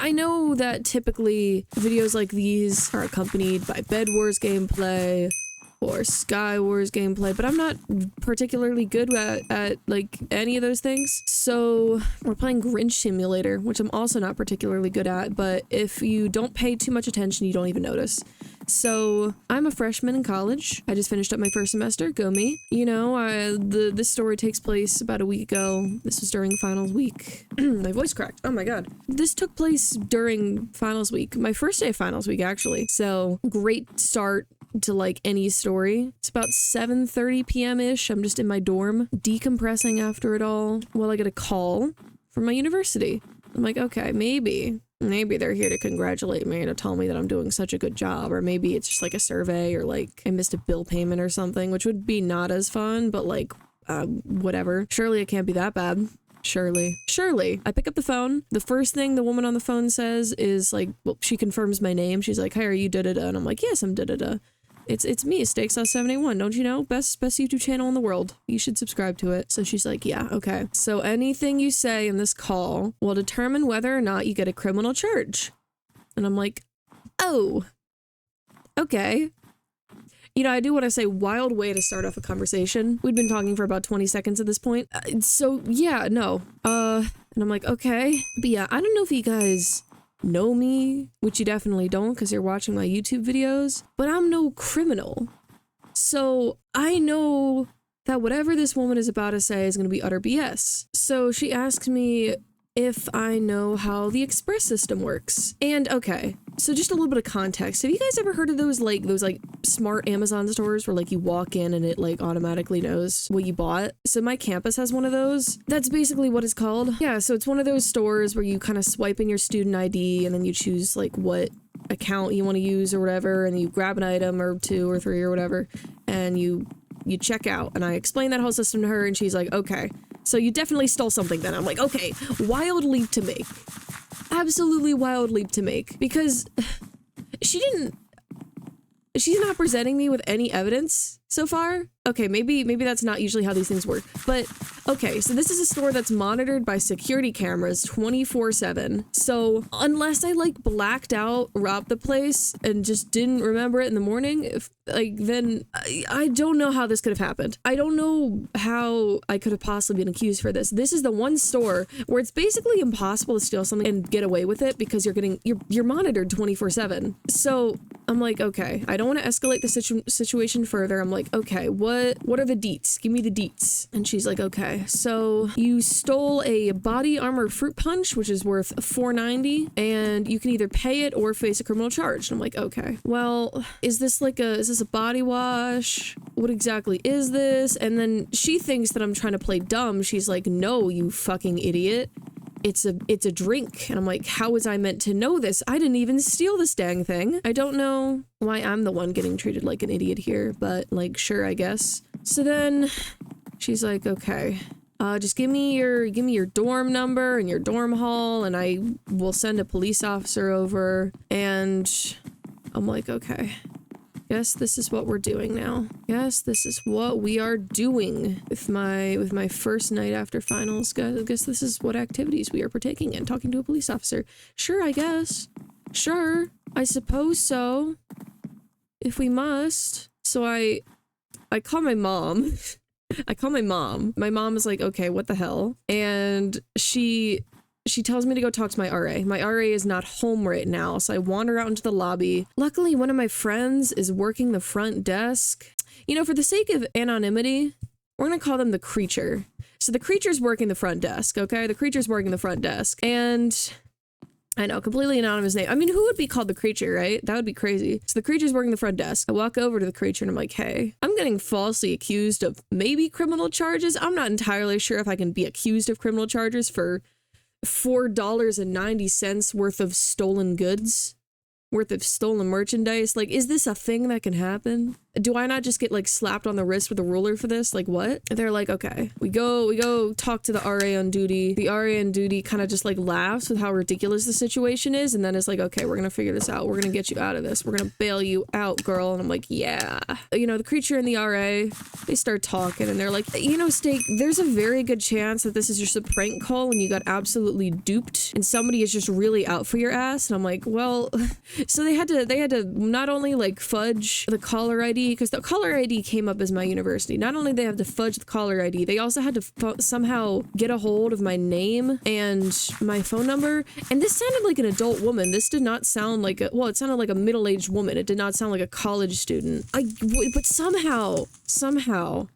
I know that typically videos like these are accompanied by Bedwars gameplay or Skywars gameplay, but I'm not particularly good at like any of those things. So we're playing Grinch Simulator, which I'm also not particularly good at, but if you don't pay too much attention, you don't even notice. So I'm a freshman in college. I just finished up my first semester. Go me. You know, this story takes place about a week ago. This was during finals week. My voice cracked. Oh my god. This took place during finals week. My first day of finals week, actually. So great start to like any story. It's about 7:30 p.m.-ish. I'm just in my dorm decompressing after it all. Well, I get a call from my university. I'm like, okay, maybe they're here to congratulate me and to tell me that I'm doing such a good job, or maybe it's just like a survey, or like I missed a bill payment or something, which would be not as fun, but like whatever. Surely it can't be that bad. Surely. I pick up the phone. The first thing the woman on the phone says is like, well, she confirms my name. She's like, "Hi, are you da-da-da?" And I'm like, "Yes, I'm da-da-da. It's me, Steaksauce71. Don't you know? Best YouTube channel in the world. You should subscribe to it." So she's like, "Yeah, okay. So anything you say in this call will determine whether or not you get a criminal charge." And I'm like, "Oh, okay." You know, I do want to say, wild way to start off a conversation. We'd been talking for about 20 seconds at this point. So yeah, no. And I'm like, okay. But yeah, I don't know if you guys know me, which you definitely don't because you're watching my YouTube videos, but I'm no criminal. So I know that whatever this woman is about to say is going to be utter BS. So she asked me if I know how the express system works. And okay, so just a little bit of context. Have you guys ever heard of those smart Amazon stores where like you walk in and it like automatically knows what you bought? So my campus has one of those. That's basically what it's called. Yeah, so it's one of those stores where you kind of swipe in your student ID and then you choose like what account you want to use or whatever, and you grab an item or two or three or whatever, and you check out. And I explained that whole system to her and she's like, okay, so you definitely stole something then. I'm like, okay, wild leap to make. Absolutely wild leap to make. Because she's not presenting me with any evidence so far. Okay, maybe that's not usually how these things work. But okay, so this is a store that's monitored by security cameras 24/7. So unless I like blacked out, robbed the place, and just didn't remember it in the morning, then I don't know how this could have happened. I don't know how I could have possibly been accused for this. This is the one store where it's basically impossible to steal something and get away with it because you're monitored 24/7. So I'm like, okay, I don't want to escalate the situation further. I'm like, okay, what are the deets? Give me the deets. And she's like, okay, so you stole a body armor fruit punch, which is worth $4.90, and you can either pay it or face a criminal charge. And I'm like, okay, well, is this a body wash? What exactly is this? And then she thinks that I'm trying to play dumb. She's like, no, you fucking idiot. It's a drink. And I'm like, how was I meant to know this? I didn't even steal this dang thing. I don't know why I'm the one getting treated like an idiot here, but like, sure, I guess. So then she's like, okay, just give me your dorm number and your dorm hall and I will send a police officer over. And I'm like, okay. Guess this is what we're doing now. Yes, this is what we are doing with my first night after finals. Guess this is what activities we are partaking in. Talking to a police officer. Sure, I guess. Sure, I suppose so. If we must. So I call my mom. I call my mom. My mom is like, okay, what the hell? And she tells me to go talk to my RA. My RA is not home right now, so I wander out into the lobby. Luckily, one of my friends is working the front desk. You know, for the sake of anonymity, we're gonna call them the creature. So the creature's working the front desk, okay? The creature's working the front desk. And I know, completely anonymous name. I mean, who would be called the creature, right? That would be crazy. So the creature's working the front desk. I walk over to the creature and I'm like, hey, I'm getting falsely accused of maybe criminal charges. I'm not entirely sure if I can be accused of criminal charges for $4.90 worth of stolen goods, worth of stolen merchandise. Like, is this a thing that can happen? Do I not just get like slapped on the wrist with a ruler for this? Like what? They're like, okay, we go talk to the RA on duty. The RA on duty kind of just like laughs with how ridiculous the situation is. And then it's like, okay, we're gonna figure this out. We're gonna get you out of this. We're gonna bail you out, girl. And I'm like, yeah. You know, the creature and the RA, they start talking and they're like, you know, Steak, there's a very good chance that this is just a prank call and you got absolutely duped and somebody is just really out for your ass. And I'm like, well, so they had to not only like fudge the caller ID, because the caller ID came up as my university. Not only they have to fudge the caller ID, they also had to somehow get a hold of my name and my phone number. And this sounded like an adult woman. This did not sound like a, well, it sounded like a middle-aged woman. It did not sound like a college student. But somehow,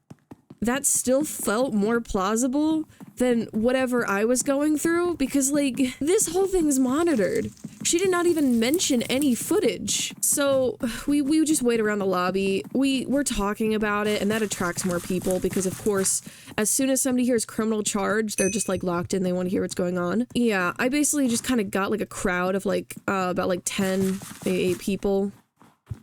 that still felt more plausible than whatever I was going through, because like this whole thing is monitored. She did not even mention any footage. So we just wait around the lobby. We're talking about it, and that attracts more people because of course, as soon as somebody hears criminal charge, they're just like locked in. They want to hear what's going on. Yeah, I basically just kind of got like a crowd of like about like 10, maybe 8 people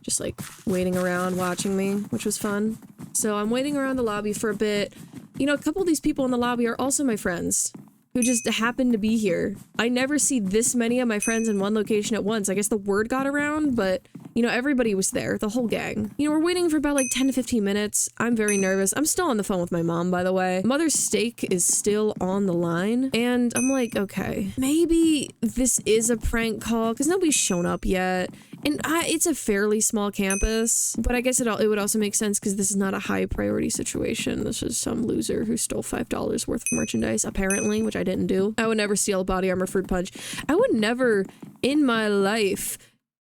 just like waiting around watching me, which was fun. So I'm waiting around the lobby for a bit. You know, a couple of these people in the lobby are also my friends who just happen to be here. I never see this many of my friends in one location at once. I guess the word got around, but you know, everybody was there, the whole gang. You know, we're waiting for about like 10 to 15 minutes. I'm very nervous. I'm still on the phone with my mom, by the way. Mother's Steak is still on the line. And I'm like, okay, maybe this is a prank call because nobody's shown up yet. And it's a fairly small campus, but I guess it would also make sense because this is not a high priority situation. This is some loser who stole $5 worth of merchandise, apparently, which I didn't do. I would never steal a body armor fruit punch. I would never in my life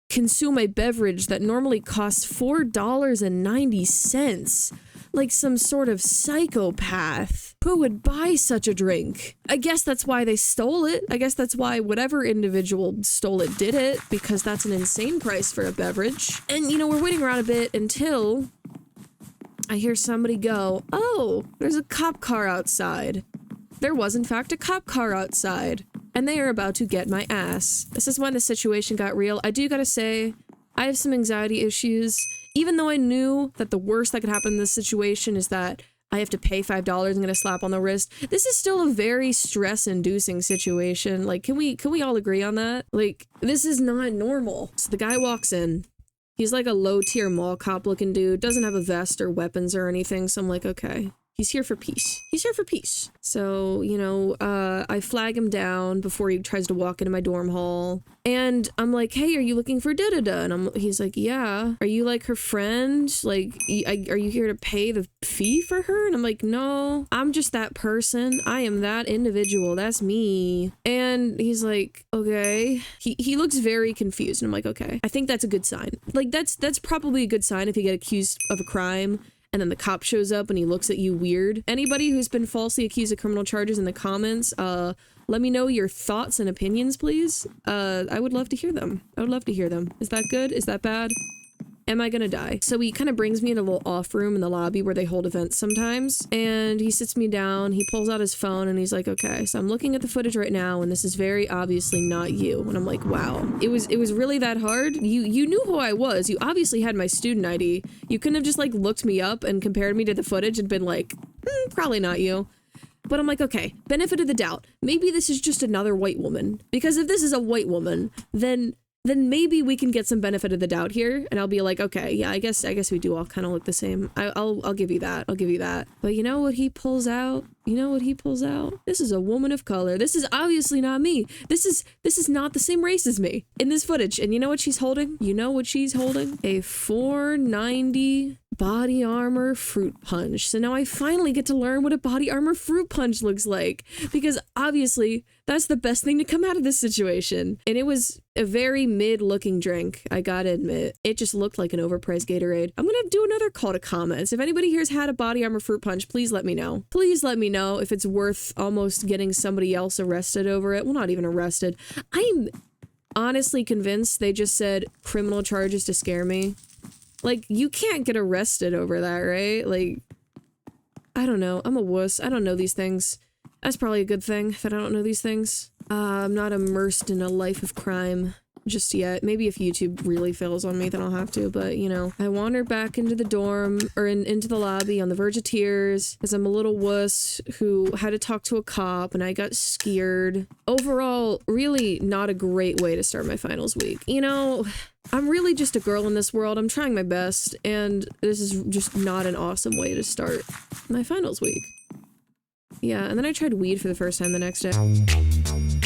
consume a beverage that normally costs $4.90. Like some sort of psychopath. Who would buy such a drink? I guess that's why they stole it. I guess that's why whatever individual stole it did it, because that's an insane price for a beverage. And, you know, we're waiting around a bit until I hear somebody go, oh, there's a cop car outside. There was, in fact, a cop car outside. And they are about to get my ass. This is when the situation got real. I do gotta say, I have some anxiety issues. Even though I knew that the worst that could happen in this situation is that I have to pay $5 and get a slap on the wrist, this is still a very stress-inducing situation. Like, can we all agree on that? Like, this is not normal. So the guy walks in. He's like a low-tier mall cop-looking dude. Doesn't have a vest or weapons or anything, so I'm like, okay. He's here for peace. He's here for peace. So, you know, I flag him down before he tries to walk into my dorm hall. And I'm like, hey, are you looking for da-da-da? And he's like, yeah. Are you like her friend? Like, are you here to pay the fee for her? And I'm like, no, I'm just that person. I am that individual. That's me. And he's like, okay. He looks very confused. And I'm like, okay, I think that's a good sign. Like, that's probably a good sign if you get accused of a crime and then the cop shows up and he looks at you weird. Anybody who's been falsely accused of criminal charges in the comments, let me know your thoughts and opinions, please. I would love to hear them. I would love to hear them. Is that good? Is that bad? Am I gonna die? So he kind of brings me in a little off room in the lobby where they hold events sometimes. And he sits me down, he pulls out his phone and he's like, okay, so I'm looking at the footage right now and this is very obviously not you. And I'm like, wow, it was really that hard? You knew who I was. You obviously had my student ID. You couldn't have just like looked me up and compared me to the footage and been like, probably not you. But I'm like, okay, benefit of the doubt. Maybe this is just another white woman. Because if this is a white woman, then maybe we can get some benefit of the doubt here. And I'll be like, okay, yeah, I guess we do all kind of look the same. I'll give you that. I'll give you that. But you know what he pulls out? You know what he pulls out? This is a woman of color. This is obviously not me. This is not the same race as me in this footage. And you know what she's holding? You know what she's holding? A $4.90 body armor fruit punch. So now I finally get to learn what a body armor fruit punch looks like, because obviously that's the best thing to come out of this situation. And it was a very mid-looking drink, I gotta admit. It just looked like an overpriced Gatorade. I'm gonna do another call to comments. If anybody here's had a body armor fruit punch, please let me know. Please let me know if it's worth almost getting somebody else arrested over it. Well, not even arrested. I'm honestly convinced they just said criminal charges to scare me. Like, you can't get arrested over that, right? Like, I don't know. I'm a wuss. I don't know these things. That's probably a good thing that I don't know these things. I'm not immersed in a life of crime. just yet. Maybe if YouTube really fails on me, then I'll have to, but you know. I wandered back into the dorm, or into the lobby on the verge of tears, because I'm a little wuss who had to talk to a cop and I got scared. Overall, really not a great way to start my finals week. You know, I'm really just a girl in this world. I'm trying my best, and this is just not an awesome way to start my finals week. Yeah, and then I tried weed for the first time the next day.